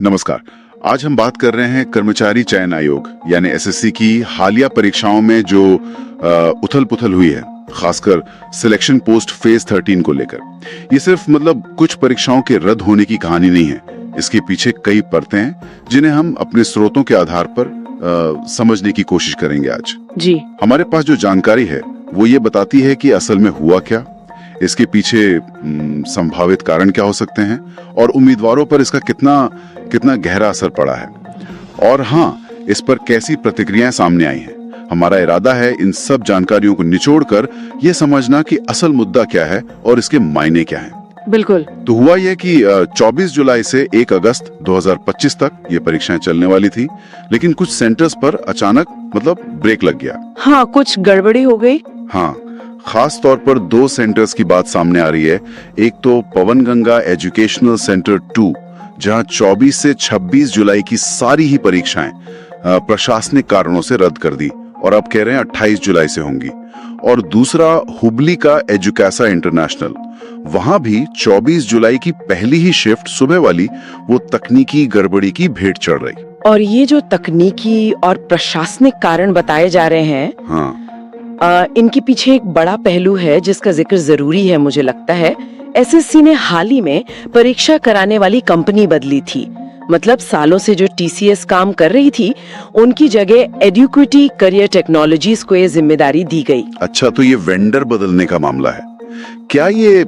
नमस्कार। आज हम बात कर रहे हैं कर्मचारी चयन आयोग यानी एसएससी की हालिया परीक्षाओं में जो उथल पुथल हुई है, खासकर सिलेक्शन पोस्ट फेज 13 को लेकर। ये सिर्फ कुछ परीक्षाओं के रद्द होने की कहानी नहीं है। इसके पीछे कई परतें हैं जिन्हें हम अपने स्रोतों के आधार पर समझने की कोशिश करेंगे आज। जी हमारे पास जो जानकारी है वो ये बताती है कि असल में हुआ क्या, इसके पीछे संभावित कारण क्या हो सकते हैं और उम्मीदवारों पर इसका कितना गहरा असर पड़ा है, और हाँ, इस पर कैसी प्रतिक्रियाएं सामने आई हैं। हमारा इरादा है इन सब जानकारियों को निचोड़कर ये समझना कि असल मुद्दा क्या है और इसके मायने क्या हैं। बिल्कुल। तो हुआ यह कि 24 जुलाई से 1 अगस्त 2025 तक ये परीक्षाएं चलने वाली थी, लेकिन कुछ सेंटर्स पर अचानक ब्रेक लग गया। हाँ, कुछ गड़बड़ी हो गई। हाँ, खास तौर पर 2 सेंटर्स की बात सामने आ रही है। एक तो पवन गंगा एजुकेशनल सेंटर 2, जहां 24 से 26 जुलाई की सारी ही परीक्षाएं प्रशासनिक कारणों से रद्द कर दी और अब कह रहे हैं 28 जुलाई से होंगी। और दूसरा हुबली का एजुकेसा इंटरनेशनल, वहां भी 24 जुलाई की पहली ही शिफ्ट सुबह वाली वो तकनीकी गड़बड़ी की भेंट चढ़ रही। और ये जो तकनीकी और प्रशासनिक कारण बताए जा रहे हैं, हाँ, इनके पीछे एक बड़ा पहलू है जिसका जिक्र जरूरी है। मुझे लगता है एसएससी ने हाल ही में परीक्षा कराने वाली कंपनी बदली थी। सालों से जो टीसीएस काम कर रही थी, उनकी जगह एडुक्विटी करियर टेक्नोलॉजीज को ये जिम्मेदारी दी गई। अच्छा, तो ये वेंडर बदलने का मामला है। क्या ये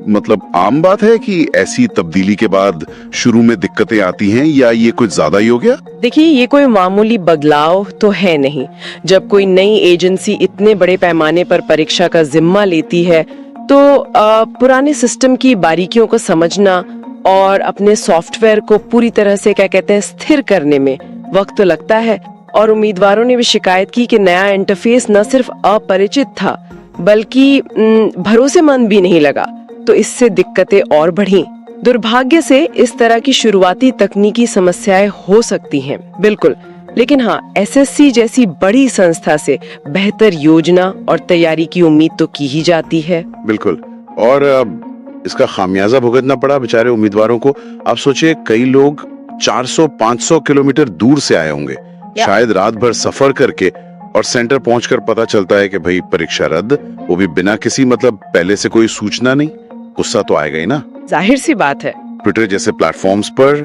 आम बात है कि ऐसी तब्दीली के बाद शुरू में दिक्कतें आती हैं, या ये कुछ ज्यादा ही हो गया? देखिए, ये कोई मामूली बदलाव तो है नहीं। जब कोई नई एजेंसी इतने बड़े पैमाने पर परीक्षा का जिम्मा लेती है तो पुराने सिस्टम की बारीकियों को समझना और अपने सॉफ्टवेयर को पूरी तरह से स्थिर करने में वक्त तो लगता है। और उम्मीदवारों ने भी शिकायत की कि नया इंटरफेस न सिर्फ अपरिचित था बल्कि भरोसेमंद भी नहीं लगा, तो इससे दिक्कतें और बढ़ी। दुर्भाग्य से इस तरह की शुरुआती तकनीकी समस्याएं हो सकती हैं, बिल्कुल। लेकिन हाँ, एसएससी जैसी बड़ी संस्था से बेहतर योजना और तैयारी की उम्मीद तो की ही जाती है। बिल्कुल। और इसका खामियाजा भुगतना पड़ा बेचारे उम्मीदवारों को। आप सोचिए, कई लोग 400-500 किलोमीटर दूर से आए होंगे, शायद रात भर सफर करके, और सेंटर पहुंचकर पता चलता है कि भाई परीक्षा रद्द, वो भी बिना किसी पहले से कोई सूचना नहीं। गुस्सा तो आएगा ही ना। जाहिर सी बात है। ट्विटर जैसे प्लेटफॉर्म्स पर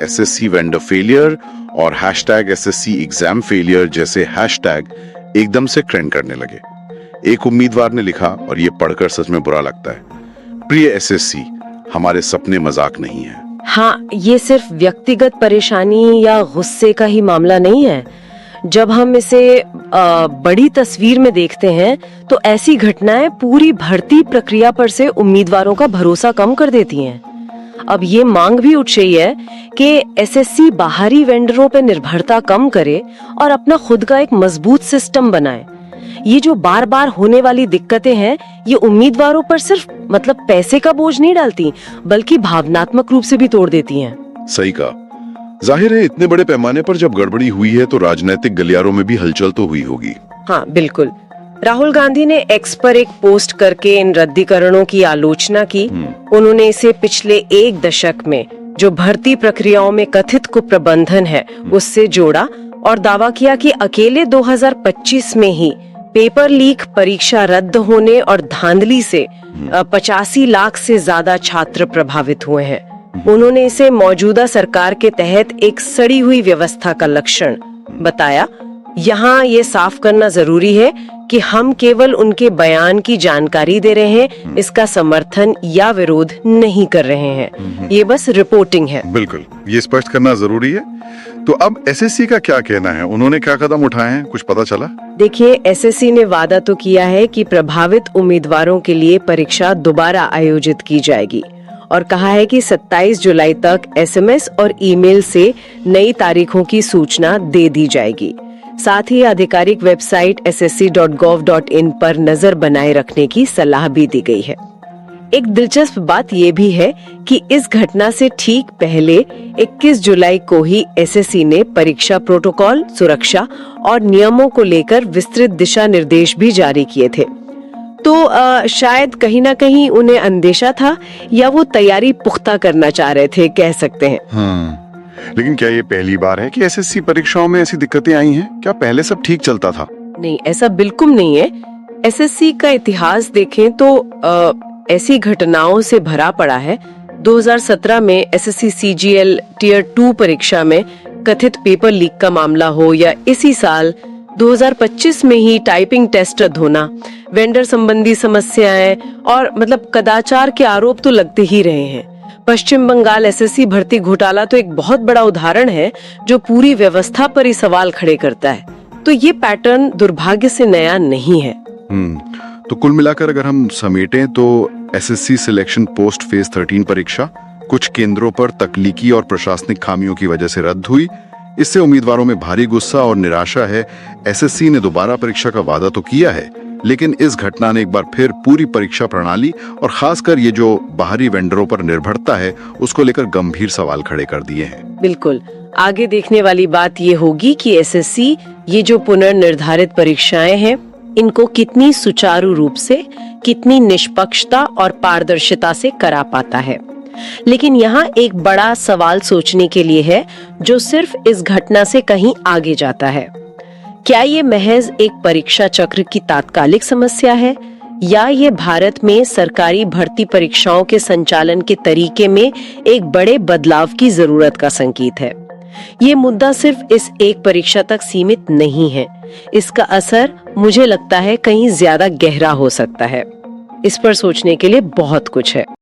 #SSC वेंडर फेलियर और #SSC एग्जाम फेलियर जैसे हैशटैग एकदम से ट्रेंड करने लगे। एक उम्मीदवार ने लिखा, और ये पढ़कर सच में बुरा लगता है, प्रिय एसएससी, हमारे सपने मजाक नहीं है। हाँ, ये सिर्फ व्यक्तिगत परेशानी या गुस्से का ही मामला नहीं है। जब हम इसे बड़ी तस्वीर में देखते हैं तो ऐसी घटनाएं पूरी भर्ती प्रक्रिया पर से उम्मीदवारों का भरोसा कम कर देती हैं। अब ये मांग भी उठ रही है कि एसएससी बाहरी वेंडरों पर निर्भरता कम करे और अपना खुद का एक मजबूत सिस्टम बनाए। ये जो बार बार होने वाली दिक्कतें हैं, ये उम्मीदवारों पर सिर्फ पैसे का बोझ नहीं डालती, बल्कि भावनात्मक रूप से भी तोड़ देती हैं। सही कहा। जाहिर है, इतने बड़े पैमाने पर जब गड़बड़ी हुई है तो राजनीतिक गलियारों में भी हलचल तो हुई होगी। हाँ, बिल्कुल। राहुल गांधी ने एक्स पर एक पोस्ट करके इन रद्दीकरणों की आलोचना की। उन्होंने इसे पिछले 1 दशक में जो भर्ती प्रक्रियाओं में कथित कुप्रबंधन है उससे जोड़ा और दावा किया कि अकेले 2025 में ही पेपर लीक, परीक्षा रद्द होने और धांधली से 85 लाख से ज्यादा छात्र प्रभावित हुए हैं। उन्होंने इसे मौजूदा सरकार के तहत एक सड़ी हुई व्यवस्था का लक्षण बताया। यहाँ ये साफ करना जरूरी है कि हम केवल उनके बयान की जानकारी दे रहे हैं, इसका समर्थन या विरोध नहीं कर रहे हैं। ये बस रिपोर्टिंग है। बिल्कुल, ये स्पष्ट करना जरूरी है। तो अब एसएससी का क्या कहना है? उन्होंने क्या कदम उठाए हैं, कुछ पता चला? देखिए, एसएससी ने वादा तो किया है कि प्रभावित उम्मीदवारों के लिए परीक्षा दोबारा आयोजित की जाएगी और कहा है कि 27 जुलाई तक एसएमएस और ईमेल से नई तारीखों की सूचना दे दी जाएगी। साथ ही आधिकारिक वेबसाइट ssc.gov.in पर नजर बनाए रखने की सलाह भी दी गई है। एक दिलचस्प बात ये भी है कि इस घटना से ठीक पहले 21 जुलाई को ही एसएससी ने परीक्षा प्रोटोकॉल, सुरक्षा और नियमों को लेकर विस्तृत दिशा निर्देश भी जारी किए थे। तो शायद कहीं ना कहीं उन्हें अंदेशा था या वो तैयारी पुख्ता करना चाह रहे थे, कह सकते हैं। लेकिन क्या ये पहली बार है कि एसएससी परीक्षाओं में ऐसी दिक्कतें आई हैं? क्या पहले सब ठीक चलता था? नहीं, ऐसा बिल्कुल नहीं है। एसएससी का इतिहास देखें तो ऐसी घटनाओं से भरा पड़ा है। 2017 में एसएससी सीजीएल टियर 2 परीक्षा में कथित पेपर लीक का मामला हो, या इसी साल 2025 में ही टाइपिंग टेस्ट रद्द होना, वेंडर संबंधी समस्याएं और मतलब कदाचार के आरोप तो लगते ही रहे हैं। पश्चिम बंगाल एसएससी भर्ती घोटाला तो एक बहुत बड़ा उदाहरण है जो पूरी व्यवस्था पर ही सवाल खड़े करता है। तो ये पैटर्न दुर्भाग्य से नया नहीं है। तो कुल मिलाकर अगर हम समेटें तो एसएससी सिलेक्शन पोस्ट फेज 13 परीक्षा कुछ केंद्रों पर तकनीकी और प्रशासनिक खामियों की वजह से रद्द हुई। इससे उम्मीदवारों में भारी गुस्सा और निराशा है। एसएससी ने दोबारा परीक्षा का वादा तो किया है, लेकिन इस घटना ने एक बार फिर पूरी परीक्षा प्रणाली और खासकर ये जो बाहरी वेंडरों पर निर्भरता है उसको लेकर गंभीर सवाल खड़े कर दिए हैं। बिल्कुल, आगे देखने वाली बात ये होगी कि एसएससी ये जो पुनर्निर्धारित परीक्षाएं हैं इनको कितनी सुचारू रूप से, कितनी निष्पक्षता और पारदर्शिता से करा पाता है। लेकिन यहाँ एक बड़ा सवाल सोचने के लिए है जो सिर्फ इस घटना से कहीं आगे जाता है। क्या ये महज एक परीक्षा चक्र की तात्कालिक समस्या है, या ये भारत में सरकारी भर्ती परीक्षाओं के संचालन के तरीके में एक बड़े बदलाव की जरूरत का संकेत है? ये मुद्दा सिर्फ इस एक परीक्षा तक सीमित नहीं है। इसका असर मुझे लगता है कहीं ज्यादा गहरा हो सकता है। इस पर सोचने के लिए बहुत कुछ है।